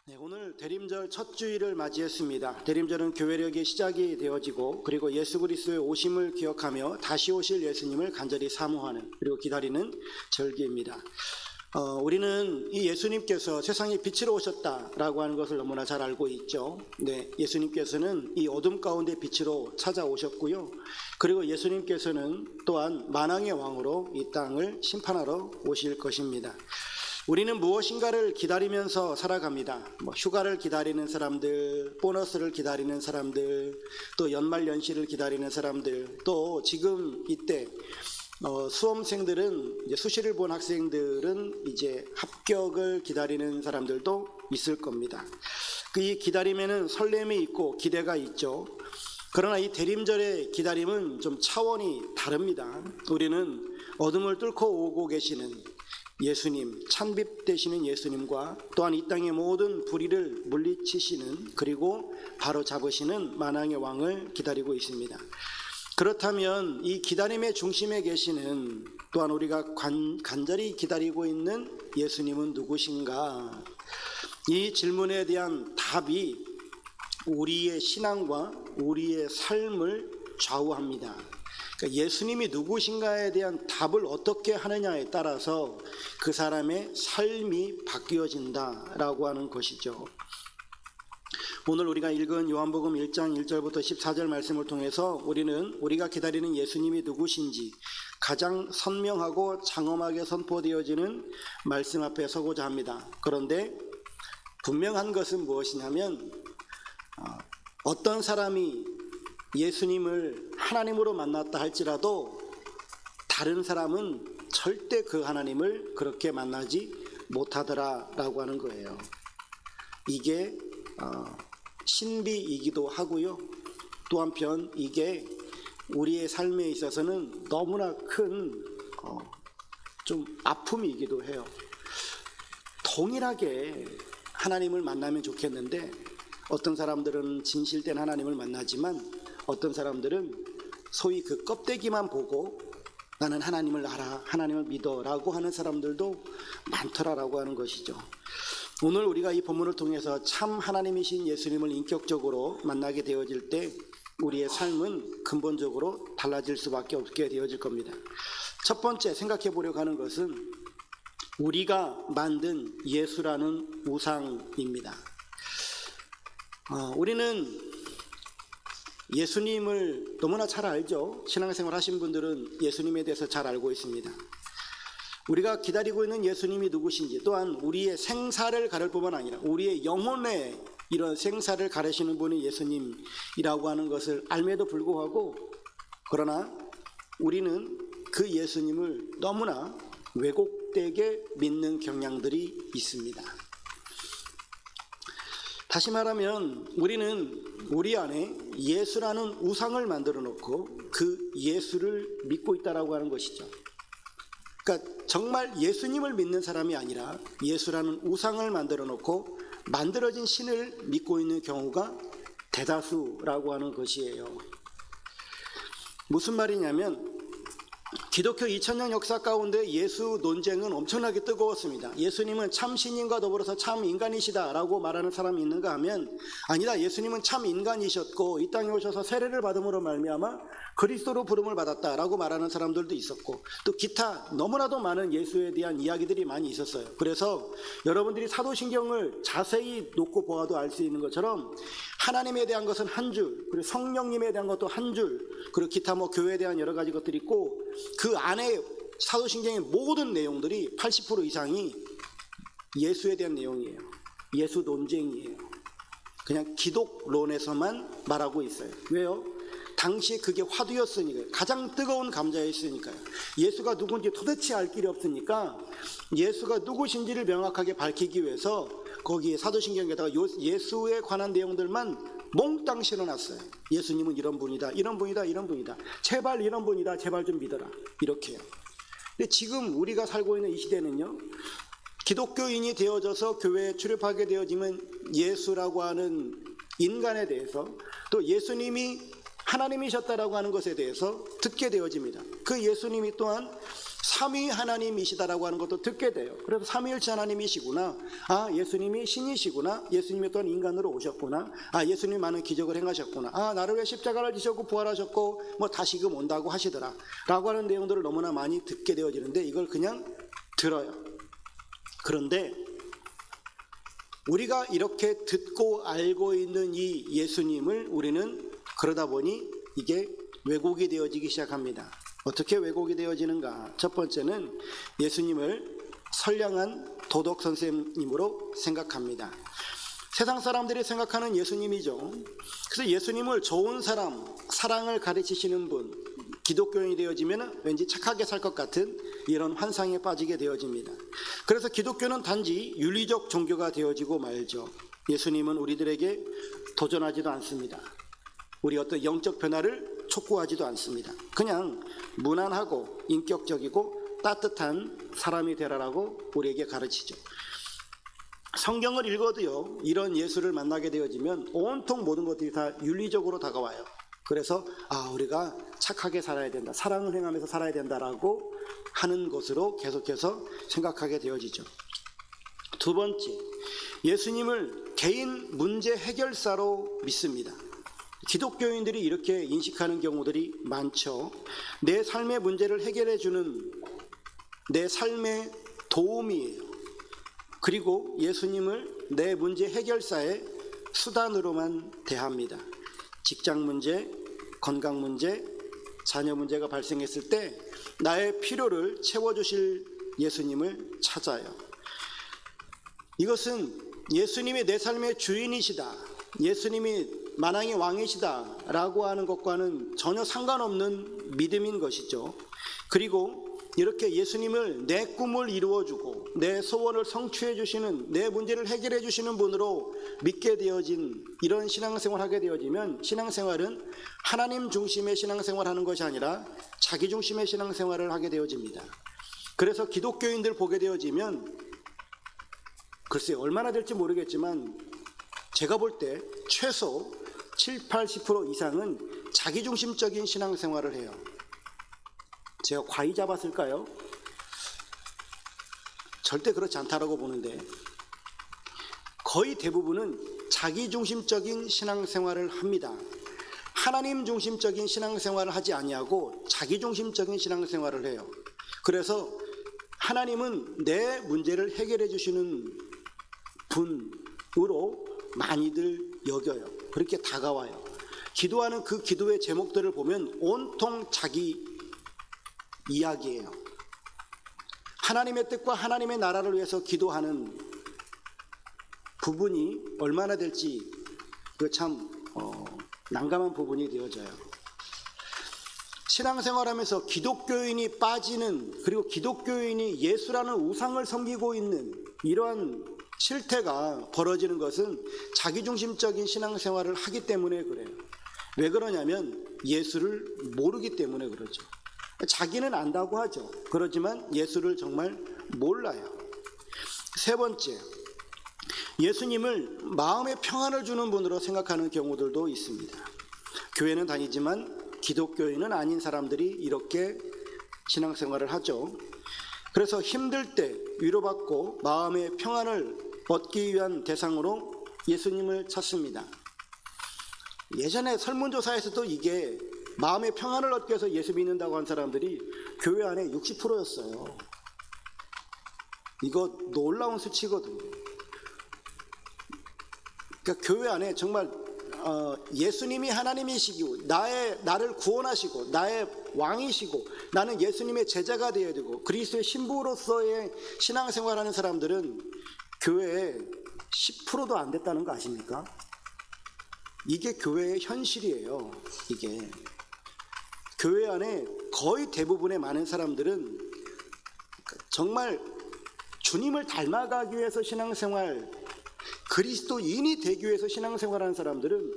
네, 오늘 대림절 첫 주일을 맞이했습니다. 대림절은 교회력의 시작이 되어지고 그리고 예수 그리스도의 오심을 기억하며 다시 오실 예수님을 간절히 사모하는 그리고 기다리는 절기입니다. 우리는 이 예수님께서 세상에 빛으로 오셨다라고 하는 것을 너무나 잘 알고 있죠. 네, 예수님께서는 이 어둠 가운데 빛으로 찾아오셨고요. 그리고 예수님께서는 또한 만왕의 왕으로 이 땅을 심판하러 오실 것입니다. 우리는 무엇인가를 기다리면서 살아갑니다. 휴가를 기다리는 사람들, 보너스를 기다리는 사람들, 또 연말연시를 기다리는 사람들, 또 지금 이때 수험생들은 이제 수시를 본 학생들은 이제 합격을 기다리는 사람들도 있을 겁니다. 이 기다림에는 설렘이 있고 기대가 있죠. 그러나 이 대림절의 기다림은 좀 차원이 다릅니다. 우리는 어둠을 뚫고 오고 계시는 예수님, 찬빛 되시는 예수님과 또한 이 땅의 모든 불의를 물리치시는 그리고 바로 잡으시는 만왕의 왕을 기다리고 있습니다. 그렇다면 이 기다림의 중심에 계시는 또한 우리가 간절히 기다리고 있는 예수님은 누구신가? 이 질문에 대한 답이 우리의 신앙과 우리의 삶을 좌우합니다. 예수님이 누구신가에 대한 답을 어떻게 하느냐에 따라서 그 사람의 삶이 바뀌어진다라고 하는 것이죠. 오늘 우리가 읽은 요한복음 1장 1절부터 14절 말씀을 통해서 우리는 우리가 기다리는 예수님이 누구신지 가장 선명하고 장엄하게 선포되어지는 말씀 앞에 서고자 합니다. 그런데 분명한 것은 무엇이냐면 어떤 사람이 예수님을 하나님으로 만났다 할지라도 다른 사람은 절대 그 하나님을 그렇게 만나지 못하더라라고 하는 거예요. 이게 신비이기도 하고요. 또 한편 이게 우리의 삶에 있어서는 너무나 큰 좀 아픔이기도 해요. 동일하게 하나님을 만나면 좋겠는데 어떤 사람들은 진실된 하나님을 만나지만 어떤 사람들은 소위 그 껍데기만 보고 나는 하나님을 알아, 하나님을 믿어 라고 하는 사람들도 많더라라고 하는 것이죠. 오늘 우리가 이 본문을 통해서 참 하나님이신 예수님을 인격적으로 만나게 되어질 때 우리의 삶은 근본적으로 달라질 수밖에 없게 되어질 겁니다. 첫 번째 생각해 보려고 하는 것은 우리가 만든 예수라는 우상입니다. 우리는 예수님을 너무나 잘 알죠. 신앙생활 하신 분들은 예수님에 대해서 잘 알고 있습니다. 우리가 기다리고 있는 예수님이 누구신지 또한 우리의 생사를 가를 뿐만 아니라 우리의 영혼의 이런 생사를 가르시는 분이 예수님이라고 하는 것을 알매도 불구하고 그러나 우리는 그 예수님을 너무나 왜곡되게 믿는 경향들이 있습니다. 다시 말하면 우리는 우리 안에 예수라는 우상을 만들어 놓고 그 예수를 믿고 있다라고 하는 것이죠. 그러니까 정말 예수님을 믿는 사람이 아니라 예수라는 우상을 만들어 놓고 만들어진 신을 믿고 있는 경우가 대다수라고 하는 것이에요. 무슨 말이냐면 기독교 2000년 역사 가운데 예수 논쟁은 엄청나게 뜨거웠습니다. 예수님은 참 신인과 더불어서 참 인간이시다라고 말하는 사람이 있는가 하면 아니다, 예수님은 참 인간이셨고 이 땅에 오셔서 세례를 받음으로 말미암아 그리스도로 부름을 받았다라고 말하는 사람들도 있었고 또 기타 너무나도 많은 예수에 대한 이야기들이 많이 있었어요. 그래서 여러분들이 사도신경을 자세히 놓고 보아도 알 수 있는 것처럼 하나님에 대한 것은 한 줄, 그리고 성령님에 대한 것도 한 줄, 그리고 기타 교회에 대한 여러 가지 것들이 있고 그 안에 사도신경의 모든 내용들이 80% 이상이 예수에 대한 내용이에요. 예수 논쟁이에요. 그냥 기독론에서만 말하고 있어요. 왜요? 당시에 그게 화두였으니까요. 가장 뜨거운 감자였으니까요. 예수가 누군지 도대체 알 길이 없으니까 예수가 누구신지를 명확하게 밝히기 위해서 거기에 사도신경에다가 예수에 관한 내용들만 몽땅 실어놨어요. 예수님은 이런 분이다, 이런 분이다, 이런 분이다. 제발 이런 분이다, 제발 좀 믿어라. 이렇게요. 근데 지금 우리가 살고 있는 이 시대는요. 기독교인이 되어져서 교회에 출입하게 되어지면 예수라고 하는 인간에 대해서 또 예수님이 하나님이셨다라고 하는 것에 대해서 듣게 되어집니다. 그 예수님이 또한 삼위 하나님이시다라고 하는 것도 듣게 돼요. 그래서 삼위일체 하나님이시구나. 아, 예수님이 신이시구나. 예수님이 또한 인간으로 오셨구나. 아, 예수님이 많은 기적을 행하셨구나. 아, 나를 위해 십자가를 지셨고 부활하셨고 뭐 다시금 온다고 하시더라 라고 하는 내용들을 너무나 많이 듣게 되어지는데 이걸 그냥 들어요. 그런데 우리가 이렇게 듣고 알고 있는 이 예수님을 우리는 그러다 보니 이게 왜곡이 되어지기 시작합니다. 어떻게 왜곡이 되어지는가? 첫 번째는 예수님을 선량한 도덕 선생님으로 생각합니다. 세상 사람들이 생각하는 예수님이죠. 그래서 예수님을 좋은 사람, 사랑을 가르치시는 분, 기독교인이 되어지면 왠지 착하게 살 것 같은 이런 환상에 빠지게 되어집니다. 그래서 기독교는 단지 윤리적 종교가 되어지고 말죠. 예수님은 우리들에게 도전하지도 않습니다. 우리 어떤 영적 변화를 촉구하지도 않습니다. 그냥 무난하고 인격적이고 따뜻한 사람이 되라라고 우리에게 가르치죠. 성경을 읽어도요, 이런 예수를 만나게 되어지면 온통 모든 것들이 다 윤리적으로 다가와요. 그래서 우리가 착하게 살아야 된다, 사랑을 행하면서 살아야 된다라고 하는 것으로 계속해서 생각하게 되어지죠. 두 번째, 예수님을 개인 문제 해결사로 믿습니다. 기독교인들이 이렇게 인식하는 경우들이 많죠. 내 삶의 문제를 해결해 주는 내 삶의 도움이에요. 그리고 예수님을 내 문제 해결사의 수단으로만 대합니다. 직장 문제, 건강 문제, 자녀 문제가 발생했을 때 나의 필요를 채워주실 예수님을 찾아요. 이것은 예수님이 내 삶의 주인이시다, 예수님이 만왕의 왕이시다 라고 하는 것과는 전혀 상관없는 믿음인 것이죠. 그리고 이렇게 예수님을 내 꿈을 이루어주고 내 소원을 성취해 주시는, 내 문제를 해결해 주시는 분으로 믿게 되어진 이런 신앙생활을 하게 되어지면 신앙생활은 하나님 중심의 신앙생활을 하는 것이 아니라 자기 중심의 신앙생활을 하게 되어집니다. 그래서 기독교인들 보게 되어지면 글쎄 얼마나 될지 모르겠지만 제가 볼 때 최소 7, 80% 이상은 자기중심적인 신앙생활을 해요. 제가 과히 잡았을까요? 절대 그렇지 않다라고 보는데 거의 대부분은 자기중심적인 신앙생활을 합니다. 하나님 중심적인 신앙생활을 하지 아니하고 자기중심적인 신앙생활을 해요. 그래서 하나님은 내 문제를 해결해 주시는 분으로 많이들 여겨요. 그렇게 다가와요. 기도하는 그 기도의 제목들을 보면 온통 자기 이야기예요. 하나님의 뜻과 하나님의 나라를 위해서 기도하는 부분이 얼마나 될지 참 난감한 부분이 되어져요. 신앙생활하면서 기독교인이 빠지는, 그리고 기독교인이 예수라는 우상을 섬기고 있는 이러한 실태가 벌어지는 것은 자기중심적인 신앙생활을 하기 때문에 그래요. 왜 그러냐면 예수를 모르기 때문에 그러죠. 자기는 안다고 하죠. 그렇지만 예수를 정말 몰라요. 세 번째, 예수님을 마음의 평안을 주는 분으로 생각하는 경우들도 있습니다. 교회는 다니지만 기독교인은 아닌 사람들이 이렇게 신앙생활을 하죠. 그래서 힘들 때 위로받고 마음의 평안을 얻기 위한 대상으로 예수님을 찾습니다. 예전에 설문조사에서도 이게 마음의 평안을 얻기 위해서 예수 믿는다고 한 사람들이 교회 안에 60%였어요. 이거 놀라운 수치거든요. 그러니까 교회 안에 정말 예수님이 하나님이시고 나를 구원하시고 나의 왕이시고 나는 예수님의 제자가 되어야 되고 그리스도의 신부로서의 신앙생활하는 사람들은 교회에 10%도 안 됐다는 거 아십니까? 이게 교회의 현실이에요. 이게 교회 안에 거의 대부분의 많은 사람들은 정말 주님을 닮아가기 위해서 신앙생활, 그리스도인이 되기 위해서 신앙생활하는 사람들은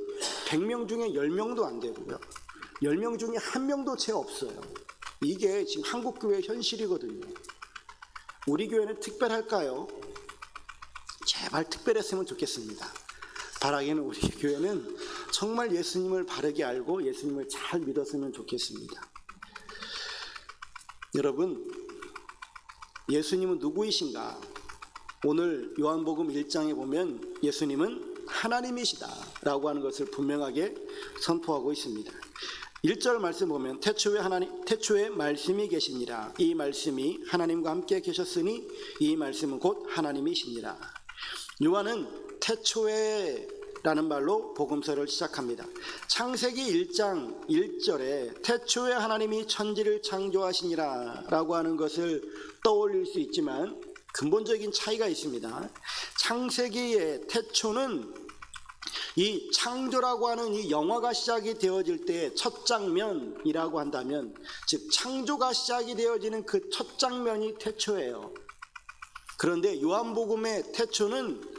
100명 중에 10명도 안 되고요, 10명 중에 1명도 채 없어요. 이게 지금 한국교회의 현실이거든요. 우리 교회는 특별할까요? 제발 특별했으면 좋겠습니다. 바라기는 우리 교회는 정말 예수님을 바르게 알고 예수님을 잘 믿었으면 좋겠습니다. 여러분, 예수님은 누구이신가? 오늘 요한복음 1장에 보면 예수님은 하나님이시다라고 하는 것을 분명하게 선포하고 있습니다. 1절 말씀 보면 태초에 말씀이 계시니라. 이 말씀이 하나님과 함께 계셨으니 이 말씀은 곧 하나님이시니라. 요한은 태초에 라는 말로 복음서를 시작합니다. 창세기 1장 1절에 태초에 하나님이 천지를 창조하시니라 라고 하는 것을 떠올릴 수 있지만 근본적인 차이가 있습니다. 창세기의 태초는 이 창조라고 하는 이 영화가 시작이 되어질 때 첫 장면이라고 한다면, 즉 창조가 시작이 되어지는 그 첫 장면이 태초예요. 그런데 요한복음의 태초는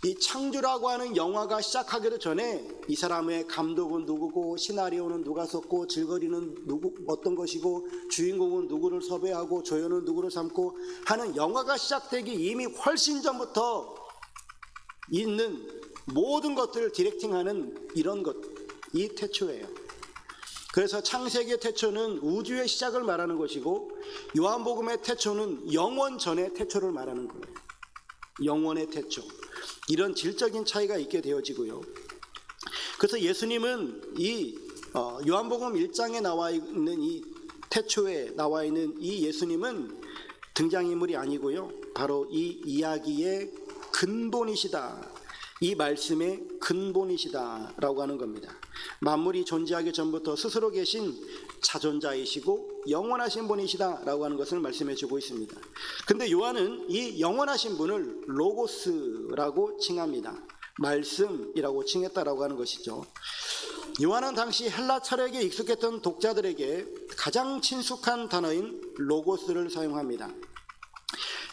이 창조라고 하는 영화가 시작하기도 전에 이 사람의 감독은 누구고, 시나리오는 누가 썼고, 줄거리는 어떤 것이고, 주인공은 누구를 섭외하고, 조연은 누구를 삼고 하는 영화가 시작되기 이미 훨씬 전부터 있는 모든 것들을 디렉팅하는 이런 것, 이 태초예요. 그래서 창세기의 태초는 우주의 시작을 말하는 것이고, 요한복음의 태초는 영원 전의 태초를 말하는 거예요. 영원의 태초. 이런 질적인 차이가 있게 되어지고요. 그래서 예수님은 이 요한복음 1장에 나와 있는 이 태초에 나와 있는 이 예수님은 등장인물이 아니고요, 바로 이 이야기의 근본이시다, 이 말씀의 근본이시다라고 하는 겁니다. 만물이 존재하기 전부터 스스로 계신 자존자이시고 영원하신 분이시다라고 하는 것을 말씀해 주고 있습니다. 근데 요한은 이 영원하신 분을 로고스라고 칭합니다. 말씀이라고 칭했다라고 하는 것이죠. 요한은 당시 헬라 철학에 익숙했던 독자들에게 가장 친숙한 단어인 로고스를 사용합니다.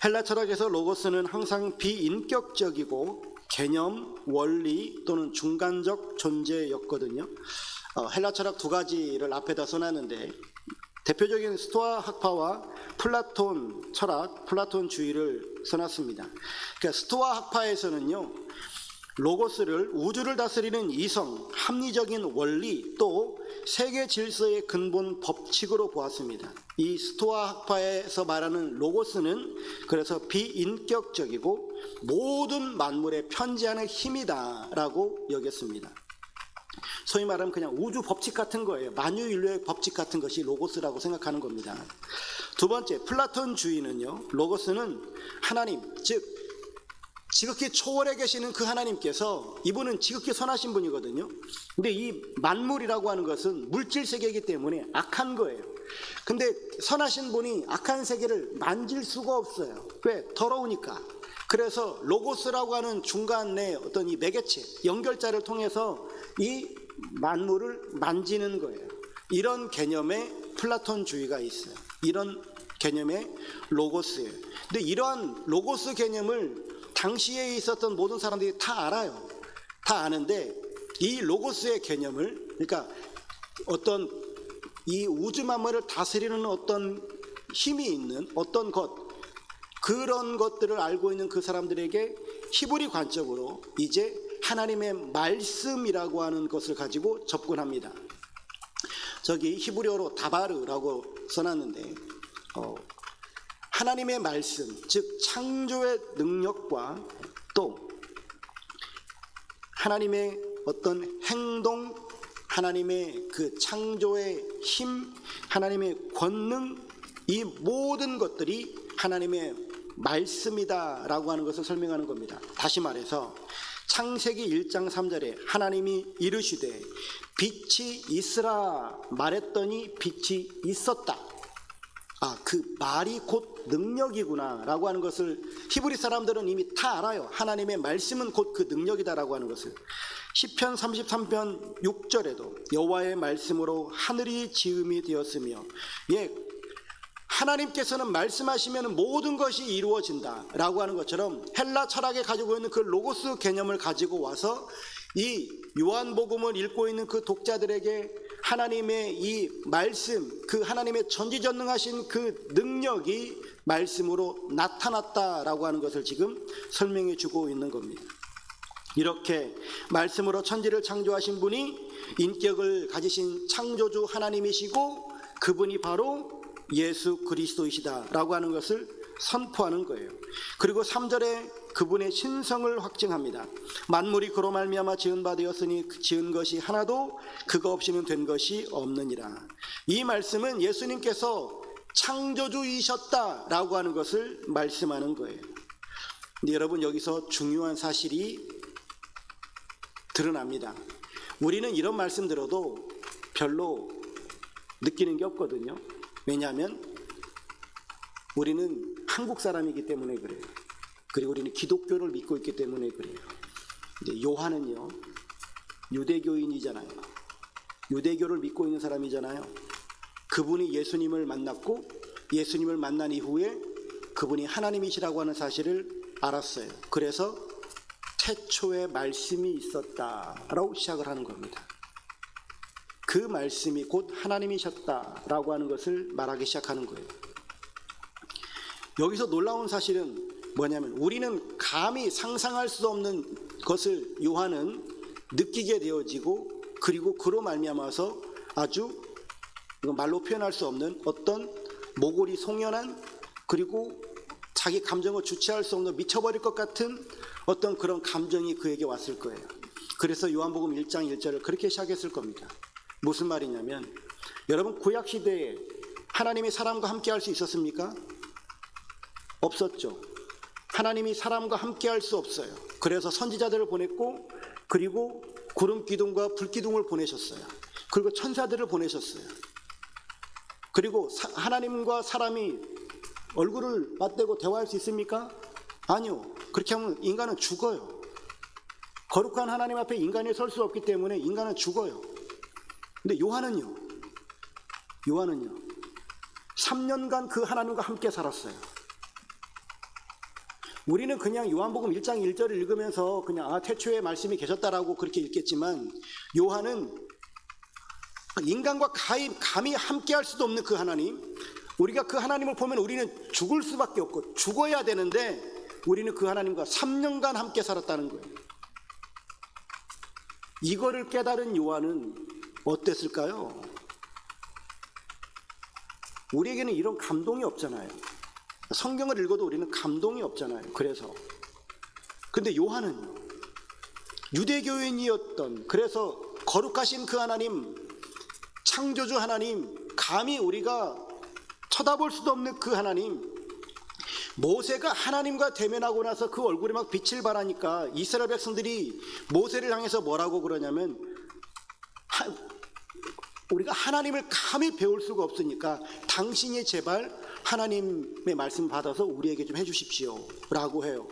헬라 철학에서 로고스는 항상 비인격적이고 개념, 원리 또는 중간적 존재였거든요. 헬라 철학 두 가지를 앞에다 써놨는데, 대표적인 스토아 학파와 플라톤 철학, 플라톤주의를 써놨습니다. 그러니까 스토아 학파에서는요, 로고스를 우주를 다스리는 이성, 합리적인 원리, 또 세계 질서의 근본 법칙으로 보았습니다. 이 스토아 학파에서 말하는 로고스는 그래서 비인격적이고 모든 만물에 편지하는 힘이다라고 여겼습니다. 소위 말하면 그냥 우주 법칙 같은 거예요. 만유인류의 법칙 같은 것이 로고스라고 생각하는 겁니다. 두 번째, 플라톤주의는요, 로고스는 하나님, 즉 지극히 초월해 계시는 그 하나님께서, 이분은 지극히 선하신 분이거든요. 근데 이 만물이라고 하는 것은 물질 세계이기 때문에 악한 거예요. 근데 선하신 분이 악한 세계를 만질 수가 없어요. 왜? 더러우니까. 그래서 로고스라고 하는 중간에 어떤 이 매개체, 연결자를 통해서 이 만물을 만지는 거예요. 이런 개념의 플라톤주의가 있어요. 이런 개념의 로고스예요. 근데 이러한 로고스 개념을 당시에 있었던 모든 사람들이 다 알아요. 다 아는데 이 로고스의 개념을, 그러니까 어떤 이 우주 만물을 다스리는 어떤 힘이 있는 어떤 것, 그런 것들을 알고 있는 그 사람들에게 히브리 관점으로 이제 하나님의 말씀이라고 하는 것을 가지고 접근합니다. 저기 히브리어로 다바르라고 써놨는데, 하나님의 말씀, 즉 창조의 능력과 또 하나님의 어떤 행동, 하나님의 그 창조의 힘, 하나님의 권능, 이 모든 것들이 하나님의 말씀이다라고 하는 것을 설명하는 겁니다. 다시 말해서 창세기 1장 3절에 하나님이 이르시되 빛이 있으라 말했더니 빛이 있었다. 그 말이 곧 능력이구나 라고 하는 것을 히브리 사람들은 이미 다 알아요. 하나님의 말씀은 곧 그 능력이다라고 하는 것을. 시편 33편 6절에도 여호와의 말씀으로 하늘이 지음이 되었으며, 하나님께서는 말씀하시면 모든 것이 이루어진다 라고 하는 것처럼 헬라 철학에 가지고 있는 그 로고스 개념을 가지고 와서 이 요한복음을 읽고 있는 그 독자들에게 하나님의 이 말씀, 그 하나님의 전지전능하신 그 능력이 말씀으로 나타났다라고 하는 것을 지금 설명해 주고 있는 겁니다. 이렇게 말씀으로 천지를 창조하신 분이 인격을 가지신 창조주 하나님이시고 그분이 바로 예수 그리스도이시다라고 하는 것을 선포하는 거예요. 그리고 3절에 그분의 신성을 확증합니다. 만물이 그로 말미암아 지은 바 되었으니 지은 것이 하나도 그가 없이는 된 것이 없느니라. 이 말씀은 예수님께서 창조주이셨다라고 하는 것을 말씀하는 거예요. 근데 여러분, 여기서 중요한 사실이 드러납니다. 우리는 이런 말씀 들어도 별로 느끼는 게 없거든요. 왜냐하면 우리는 한국 사람이기 때문에 그래요. 그리고 우리는 기독교를 믿고 있기 때문에 그래요. 근데 요한은요, 유대교인이잖아요. 유대교를 믿고 있는 사람이잖아요. 그분이 예수님을 만났고 예수님을 만난 이후에 그분이 하나님이시라고 하는 사실을 알았어요. 그래서 태초에 말씀이 있었다라고 시작을 하는 겁니다. 그 말씀이 곧 하나님이셨다라고 하는 것을 말하기 시작하는 거예요. 여기서 놀라운 사실은 뭐냐면, 우리는 감히 상상할 수 없는 것을 요한은 느끼게 되어지고, 그리고 그로 말미암아서 아주 말로 표현할 수 없는 어떤 모골이 송연한, 그리고 자기 감정을 주체할 수 없는 미쳐버릴 것 같은 어떤 그런 감정이 그에게 왔을 거예요. 그래서 요한복음 1장 1절을 그렇게 시작했을 겁니다. 무슨 말이냐면, 여러분, 구약시대에 하나님이 사람과 함께 할 수 있었습니까? 없었죠. 하나님이 사람과 함께 할 수 없어요. 그래서 선지자들을 보냈고, 그리고 구름 기둥과 불 기둥을 보내셨어요. 그리고 천사들을 보내셨어요. 그리고 하나님과 사람이 얼굴을 맞대고 대화할 수 있습니까? 아니요. 그렇게 하면 인간은 죽어요. 거룩한 하나님 앞에 인간이 설 수 없기 때문에 인간은 죽어요. 근데 요한은요, 3년간 그 하나님과 함께 살았어요. 우리는 그냥 요한복음 1장 1절을 읽으면서 그냥 태초에 말씀이 계셨다라고 그렇게 읽겠지만, 요한은 인간과 감히 함께 할 수도 없는 그 하나님, 우리가 그 하나님을 보면 우리는 죽을 수밖에 없고 죽어야 되는데, 우리는 그 하나님과 3년간 함께 살았다는 거예요. 이거를 깨달은 요한은 어땠을까요? 우리에게는 이런 감동이 없잖아요. 성경을 읽어도 우리는 감동이 없잖아요. 근데 요한은 유대교인이었던, 그래서 거룩하신 그 하나님, 창조주 하나님, 감히 우리가 쳐다볼 수도 없는 그 하나님, 모세가 하나님과 대면하고 나서 그 얼굴에 막 빛을 발하니까 이스라엘 백성들이 모세를 향해서 뭐라고 그러냐면, 우리가 하나님을 감히 배울 수가 없으니까 당신이 제발 하나님의 말씀 받아서 우리에게 좀 해주십시오 라고 해요.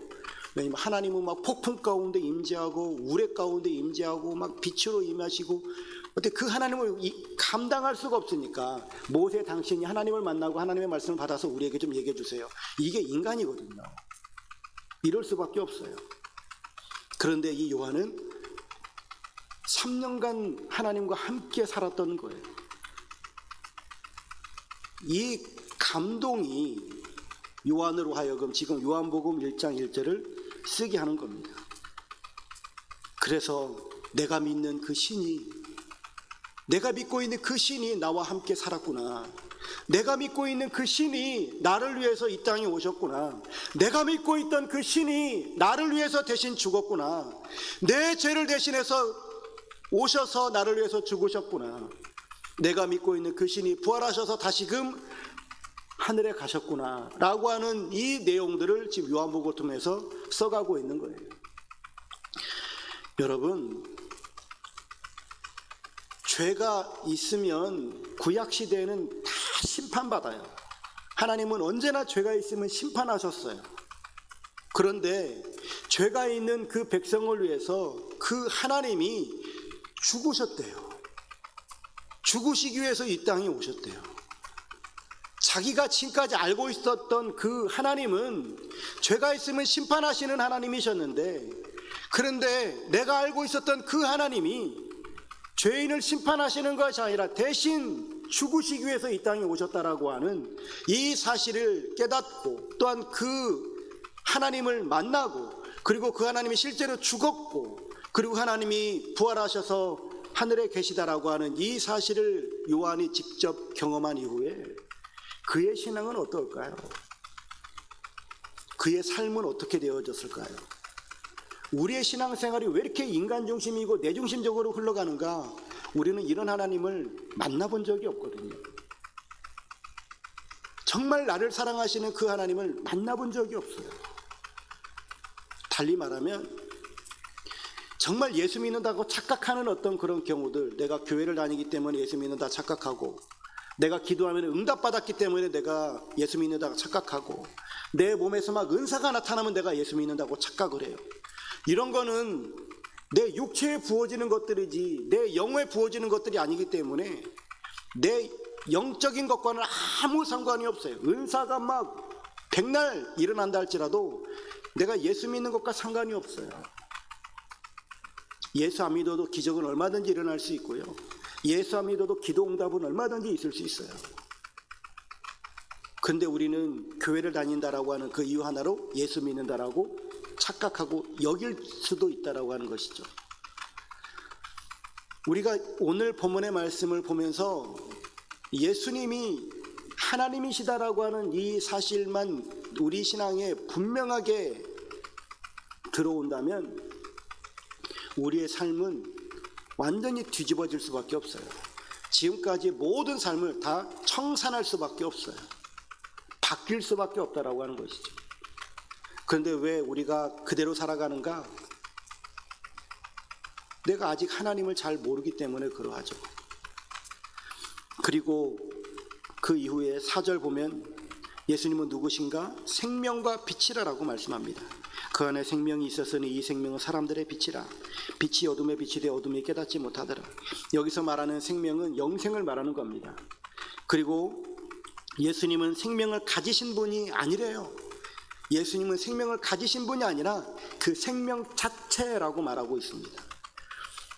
왜냐면 하나님은 막 폭풍 가운데 임재하고 우레 가운데 임재하고 막 빛으로 임하시고, 어떻게 그 하나님을 감당할 수가 없으니까 모세, 당신이 하나님을 만나고 하나님의 말씀을 받아서 우리에게 좀 얘기해 주세요. 이게 인간이거든요. 이럴 수밖에 없어요. 그런데 이 요한은 3년간 하나님과 함께 살았던 거예요. 이 감동이 요한으로 하여금 지금 요한복음 1장 1절을 쓰게 하는 겁니다. 그래서 내가 믿는 그 신이, 내가 믿고 있는 그 신이 나와 함께 살았구나. 내가 믿고 있는 그 신이 나를 위해서 이 땅에 오셨구나. 내가 믿고 있던 그 신이 나를 위해서 대신 죽었구나. 내 죄를 대신해서 오셔서 나를 위해서 죽으셨구나. 내가 믿고 있는 그 신이 부활하셔서 다시금 하늘에 가셨구나 라고 하는 이 내용들을 지금 요한복음을 통해서 써가고 있는 거예요. 여러분, 죄가 있으면 구약시대에는 다 심판받아요. 하나님은 언제나 죄가 있으면 심판하셨어요. 그런데 죄가 있는 그 백성을 위해서 그 하나님이 죽으셨대요. 죽으시기 위해서 이 땅에 오셨대요. 자기가 지금까지 알고 있었던 그 하나님은 죄가 있으면 심판하시는 하나님이셨는데, 그런데 내가 알고 있었던 그 하나님이 죄인을 심판하시는 것이 아니라 대신 죽으시기 위해서 이 땅에 오셨다라고 하는 이 사실을 깨닫고, 또한 그 하나님을 만나고, 그리고 그 하나님이 실제로 죽었고, 그리고 하나님이 부활하셔서 하늘에 계시다라고 하는 이 사실을 요한이 직접 경험한 이후에 그의 신앙은 어떨까요? 그의 삶은 어떻게 되어졌을까요? 우리의 신앙생활이 왜 이렇게 인간 중심이고 내 중심적으로 흘러가는가? 우리는 이런 하나님을 만나본 적이 없거든요. 정말 나를 사랑하시는 그 하나님을 만나본 적이 없어요. 달리 말하면 정말 예수 믿는다고 착각하는 어떤 그런 경우들, 내가 교회를 다니기 때문에 예수 믿는다 착각하고, 내가 기도하면 응답받았기 때문에 내가 예수 믿는다고 착각하고, 내 몸에서 막 은사가 나타나면 내가 예수 믿는다고 착각을 해요. 이런 거는 내 육체에 부어지는 것들이지 내 영에 부어지는 것들이 아니기 때문에 내 영적인 것과는 아무 상관이 없어요. 은사가 막 백날 일어난다 할지라도 내가 예수 믿는 것과 상관이 없어요. 예수 안 믿어도 기적은 얼마든지 일어날 수 있고요, 예수 안 믿어도 기도 응답은 얼마든지 있을 수 있어요. 근데 우리는 교회를 다닌다라고 하는 그 이유 하나로 예수 믿는다라고 착각하고 여길 수도 있다라고 하는 것이죠. 우리가 오늘 본문의 말씀을 보면서 예수님이 하나님이시다라고 하는 이 사실만 우리 신앙에 분명하게 들어온다면 우리의 삶은 완전히 뒤집어질 수밖에 없어요. 지금까지 모든 삶을 다 청산할 수밖에 없어요. 바뀔 수밖에 없다라고 하는 것이죠. 그런데 왜 우리가 그대로 살아가는가? 내가 아직 하나님을 잘 모르기 때문에 그러하죠. 그리고 그 이후에 4절 보면 예수님은 누구신가? 생명과 빛이라라고 말씀합니다. 그 안에 생명이 있었으니 이 생명은 사람들의 빛이라. 빛이 어둠에 빛이 되어 어둠이 깨닫지 못하더라. 여기서 말하는 생명은 영생을 말하는 겁니다. 그리고 예수님은 생명을 가지신 분이 아니래요. 예수님은 생명을 가지신 분이 아니라 그 생명 자체라고 말하고 있습니다.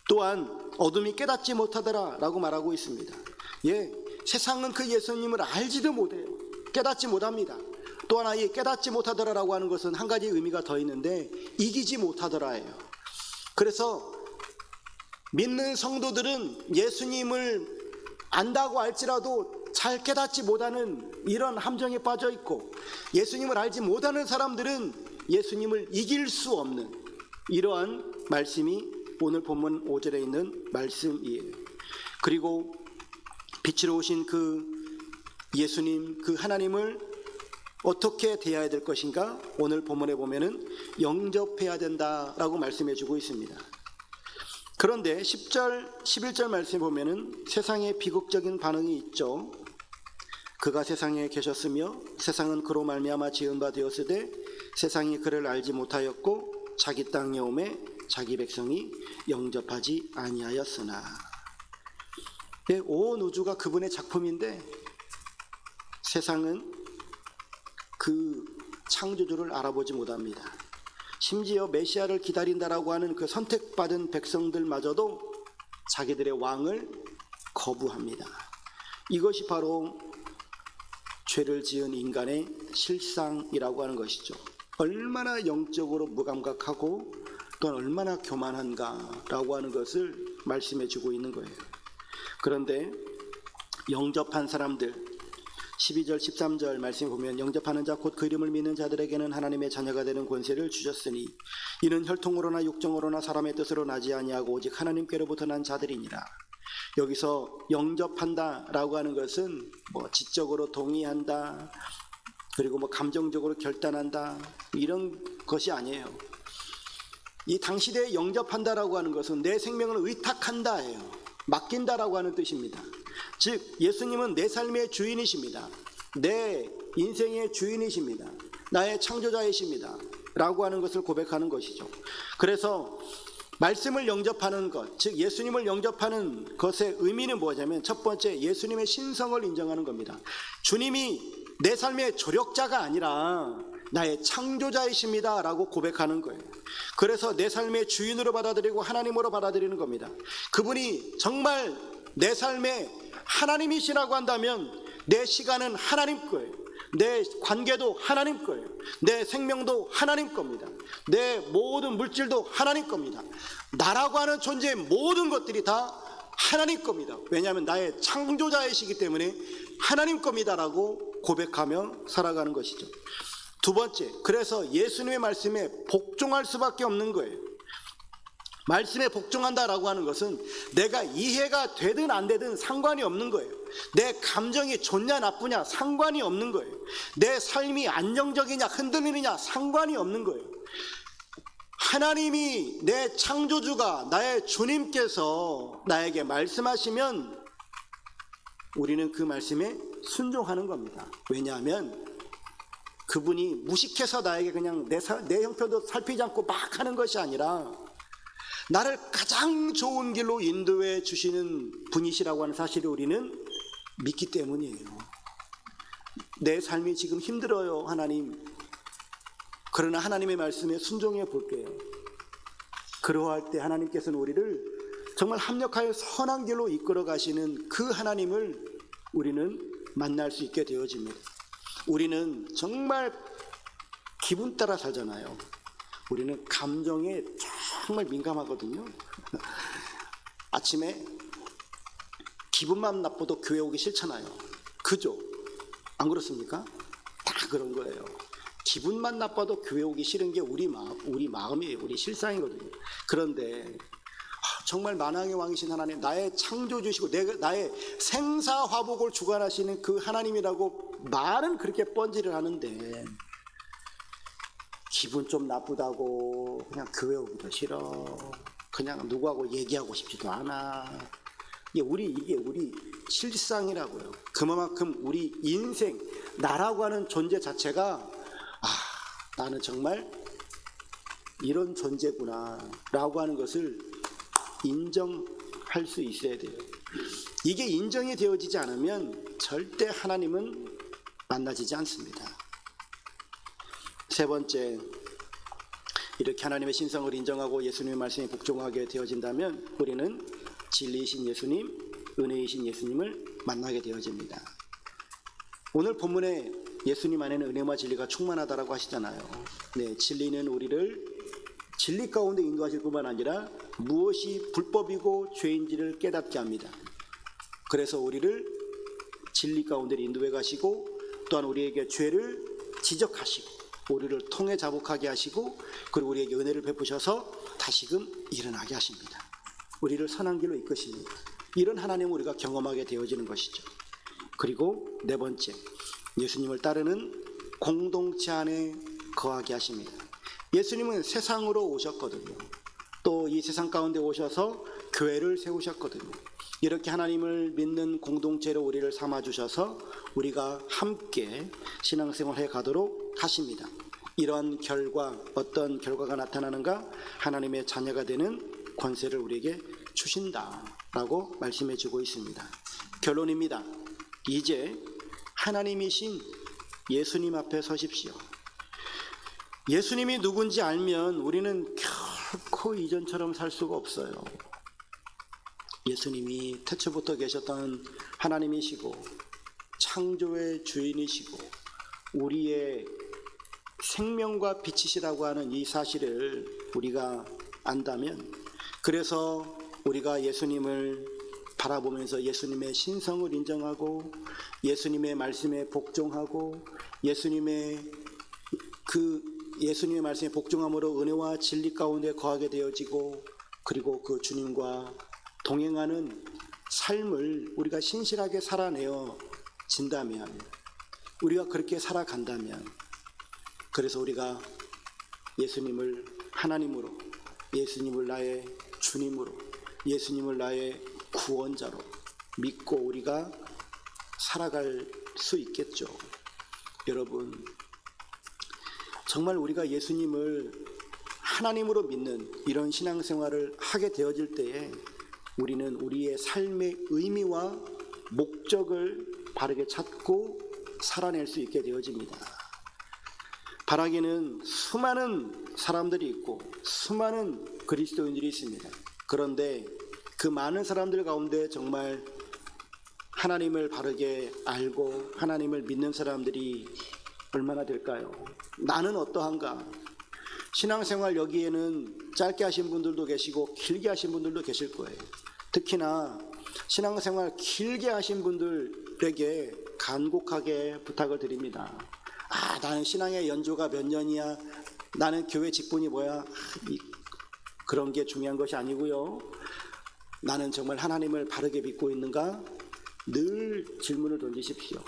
또한 어둠이 깨닫지 못하더라 라고 말하고 있습니다. 세상은 그 예수님을 알지도 못해요. 깨닫지 못합니다. 또 하나 이 깨닫지 못하더라 라고 하는 것은 한 가지 의미가 더 있는데 이기지 못하더라예요. 그래서 믿는 성도들은 예수님을 안다고 할지라도 잘 깨닫지 못하는 이런 함정에 빠져 있고, 예수님을 알지 못하는 사람들은 예수님을 이길 수 없는 이러한 말씀이 오늘 본문 5절에 있는 말씀이에요. 그리고 빛으로 오신 그 예수님, 그 하나님을 어떻게 대해야 될 것인가? 오늘 본문에 보면은 영접해야 된다라고 말씀해 주고 있습니다. 그런데 10절, 11절 말씀에 보면은 세상에 비극적인 반응이 있죠. 그가 세상에 계셨으며 세상은 그로 말미암아 지은 바 되었으되 세상이 그를 알지 못하였고 자기 땅에 오매 자기 백성이 영접하지 아니하였으나. 온 우주가 그분의 작품인데 세상은 그 창조주를 알아보지 못합니다. 심지어 메시아를 기다린다라고 하는 그 선택받은 백성들마저도 자기들의 왕을 거부합니다. 이것이 바로 죄를 지은 인간의 실상이라고 하는 것이죠. 얼마나 영적으로 무감각하고 또한 얼마나 교만한가라고 하는 것을 말씀해 주고 있는 거예요. 그런데 영접한 사람들, 12절 13절 말씀에 보면 영접하는 자 곧 그 이름을 믿는 자들에게는 하나님의 자녀가 되는 권세를 주셨으니 이는 혈통으로나 육정으로나 사람의 뜻으로 나지 아니하고 오직 하나님께로부터 난 자들이니라. 여기서 영접한다라고 하는 것은 지적으로 동의한다, 그리고 감정적으로 결단한다, 이런 것이 아니에요. 이 당시대에 영접한다라고 하는 것은 내 생명을 의탁한다예요. 맡긴다라고 하는 뜻입니다. 즉 예수님은 내 삶의 주인이십니다. 내 인생의 주인이십니다. 나의 창조자이십니다 라고 하는 것을 고백하는 것이죠. 그래서 말씀을 영접하는 것, 즉 예수님을 영접하는 것의 의미는 뭐냐면 첫 번째, 예수님의 신성을 인정하는 겁니다. 주님이 내 삶의 조력자가 아니라 나의 창조자이십니다 라고 고백하는 거예요. 그래서 내 삶의 주인으로 받아들이고 하나님으로 받아들이는 겁니다. 그분이 정말 내 삶의 하나님이시라고 한다면 내 시간은 하나님 거예요. 내 관계도 하나님 거예요. 내 생명도 하나님 겁니다. 내 모든 물질도 하나님 겁니다. 나라고 하는 존재의 모든 것들이 다 하나님 겁니다. 왜냐하면 나의 창조자이시기 때문에 하나님 겁니다라고 고백하며 살아가는 것이죠. 두 번째, 그래서 예수님의 말씀에 복종할 수밖에 없는 거예요. 말씀에 복종한다라고 하는 것은 내가 이해가 되든 안 되든 상관이 없는 거예요. 내 감정이 좋냐 나쁘냐 상관이 없는 거예요. 내 삶이 안정적이냐 흔들리느냐 상관이 없는 거예요. 하나님이 내 창조주가 나의 주님께서 나에게 말씀하시면 우리는 그 말씀에 순종하는 겁니다. 왜냐하면 그분이 무식해서 나에게 그냥 내 형편도 살피지 않고 막 하는 것이 아니라 나를 가장 좋은 길로 인도해 주시는 분이시라고 하는 사실을 우리는 믿기 때문이에요. 내 삶이 지금 힘들어요, 하나님. 그러나 하나님의 말씀에 순종해 볼게요. 그러할 때 하나님께서는 우리를 정말 합력하여 선한 길로 이끌어 가시는 그 하나님을 우리는 만날 수 있게 되어집니다. 우리는 정말 기분 따라 살잖아요. 우리는 감정에 정말 민감하거든요. 아침에 기분만 나빠도 교회 오기 싫잖아요. 그죠? 안 그렇습니까? 다 그런 거예요. 기분만 나빠도 교회 오기 싫은 게 우리 마음이에요. 우리 실상이거든요. 그런데 정말 만왕의 왕이신 하나님, 나의 창조주시고 나의 생사화복을 주관하시는 그 하나님이라고 말은 그렇게 뻔지를 하는데 기분 좀 나쁘다고 그냥 교회 오기도 싫어, 그냥 누구하고 얘기하고 싶지도 않아. 이게 우리 실상이라고요. 그만큼 우리 인생, 나라고 하는 존재 자체가 나는 정말 이런 존재구나 라고 하는 것을 인정할 수 있어야 돼요. 이게 인정이 되어지지 않으면 절대 하나님은 만나지지 않습니다. 세 번째, 이렇게 하나님의 신성을 인정하고 예수님의 말씀에 복종하게 되어진다면 우리는 진리이신 예수님, 은혜이신 예수님을 만나게 되어집니다. 오늘 본문에 예수님 안에는 은혜와 진리가 충만하다라고 하시잖아요. 네, 진리는 우리를 진리 가운데 인도하실 뿐만 아니라 무엇이 불법이고 죄인지를 깨닫게 합니다. 그래서 우리를 진리 가운데 인도해 가시고 또한 우리에게 죄를 지적하시고 우리를 통해 자복하게 하시고 그리고 우리에게 은혜를 베푸셔서 다시금 일어나게 하십니다. 우리를 선한 길로 이끄십니다. 이런 하나님을 우리가 경험하게 되어지는 것이죠. 그리고 네 번째, 예수님을 따르는 공동체 안에 거하게 하십니다. 예수님은 세상으로 오셨거든요. 또 이 세상 가운데 오셔서 교회를 세우셨거든요. 이렇게 하나님을 믿는 공동체로 우리를 삼아주셔서 우리가 함께 신앙생활을 해가도록 하십니다. 이러한 어떤 결과가 나타나는가? 하나님의 자녀가 되는 권세를 우리에게 주신다라고 말씀해주고 있습니다. 결론입니다. 이제 하나님이신 예수님 앞에 서십시오. 예수님이 누군지 알면 우리는 결코 이전처럼 살 수가 없어요. 예수님이 태초부터 계셨던 하나님이시고 창조의 주인이시고 우리의 생명과 빛이시라고 하는 이 사실을 우리가 안다면, 그래서 우리가 예수님을 바라보면서 예수님의 신성을 인정하고 예수님의 말씀에 복종하고 예수님의 말씀에 복종함으로 은혜와 진리 가운데 거하게 되어지고 그리고 그 주님과 동행하는 삶을 우리가 신실하게 살아내어 진다면, 우리가 그렇게 살아간다면, 그래서 우리가 예수님을 하나님으로, 예수님을 나의 주님으로, 예수님을 나의 구원자로 믿고 우리가 살아갈 수 있겠죠. 여러분, 정말 우리가 예수님을 하나님으로 믿는 이런 신앙생활을 하게 되어질 때에 우리는 우리의 삶의 의미와 목적을 바르게 찾고 살아낼 수 있게 되어집니다. 바라기는 수많은 사람들이 있고 수많은 그리스도인들이 있습니다. 그런데 그 많은 사람들 가운데 정말 하나님을 바르게 알고 하나님을 믿는 사람들이 얼마나 될까요? 나는 어떠한가? 신앙생활 여기에는 짧게 하신 분들도 계시고 길게 하신 분들도 계실 거예요. 특히나 신앙생활 길게 하신 분들에게 간곡하게 부탁을 드립니다. 나는 신앙의 연조가 몇 년이야, 나는 교회 직분이 뭐야, 그런 게 중요한 것이 아니고요. 나는 정말 하나님을 바르게 믿고 있는가? 늘 질문을 던지십시오.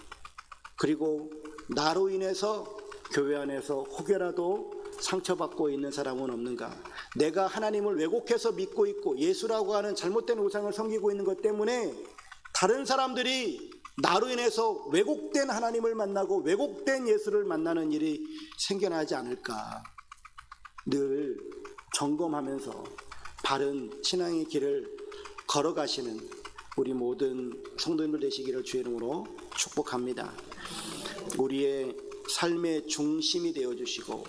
그리고 나로 인해서 교회 안에서 혹여라도 상처받고 있는 사람은 없는가? 내가 하나님을 왜곡해서 믿고 있고 예수라고 하는 잘못된 우상을 섬기고 있는 것 때문에 다른 사람들이 나로 인해서 왜곡된 하나님을 만나고 왜곡된 예수를 만나는 일이 생겨나지 않을까? 늘 점검하면서 바른 신앙의 길을 걸어가시는 우리 모든 성도님들 되시기를 주의 이름으로 축복합니다. 우리의 삶의 중심이 되어주시고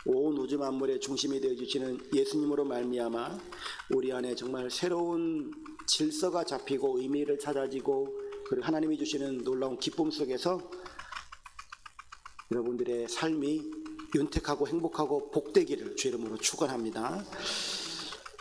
온 우주 만물의 중심이 되어주시는 예수님으로 말미암아 우리 안에 정말 새로운 질서가 잡히고 의미를 찾아지고 그리고 하나님이 주시는 놀라운 기쁨 속에서 여러분들의 삶이 윤택하고 행복하고 복되기를 주의 이름으로 축원합니다.